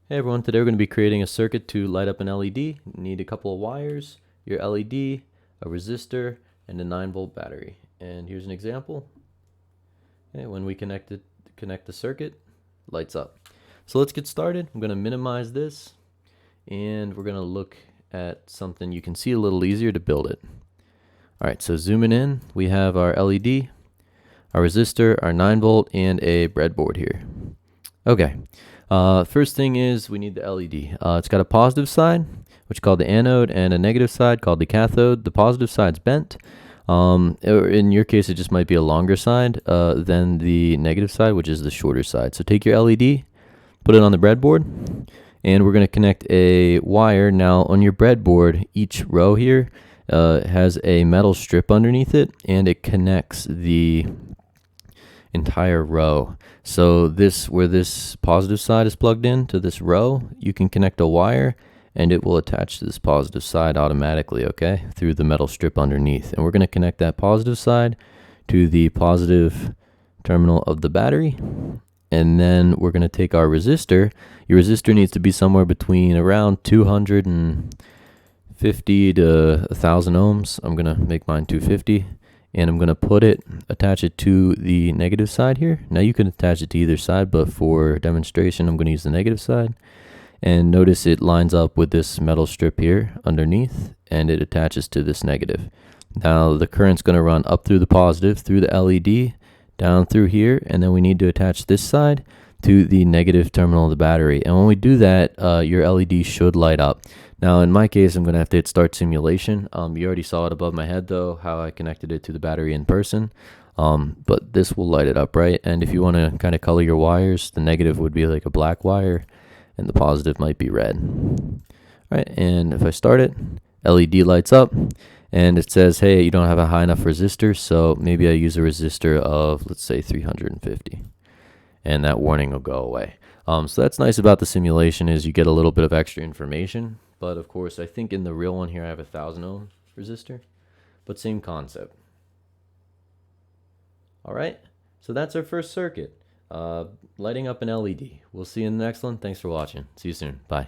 Hey everyone, today we're going to be creating a circuit to light up an LED. You need a couple of wires, your LED, a resistor, and a 9-volt battery. And here's an example. Okay, when we connect the circuit, lights up. So let's get started. I'm going to minimize this, and we're going to look at something you can see a little easier to build it. Alright, so zooming in, we have our LED, our resistor, our 9-volt, and a breadboard here. Okay. First thing is we need the LED. It's got a positive side, which is called the anode, and a negative side called the cathode. The positive side's bent. Or in your case, it just might be a longer side than the negative side, which is the shorter side. So take your LED, put it on the breadboard, and we're going to connect a wire. Now on your breadboard, each row here has a metal strip underneath it, and it connects the entire row. So where this positive side is plugged in to this row, you can connect a wire and it will attach to this positive side automatically, okay, through the metal strip underneath. And we're going to connect that positive side to the positive terminal of the battery. And then we're going to take our resistor. Your resistor needs to be somewhere between around 250 to 1,000 ohms. I'm going to make mine 250. And I'm going to attach it to the negative side here. Now you can attach it to either side, but for demonstration, I'm going to use the negative side. And notice it lines up with this metal strip here underneath, and it attaches to this negative. Now the current's going to run up through the positive, through the LED, down through here, and then we need to attach this side to the negative terminal of the battery. And when we do that, your LED should light up. Now in my case, I'm going to have to hit start simulation. You already saw it above my head though, how I connected it to the battery in person. But this will light it up, right? And if you want to kind of color your wires, the negative would be like a black wire and the positive might be red. All right, and if I start it, LED lights up and it says, hey, you don't have a high enough resistor, so maybe I use a resistor of, let's say 350. And that warning will go away. So that's nice about the simulation is you get a little bit of extra information. But of course, I think in the real one here, I have a 1,000 ohm resistor, but same concept. All right, so that's our first circuit, lighting up an LED. We'll see you in the next one. Thanks for watching. See you soon. Bye.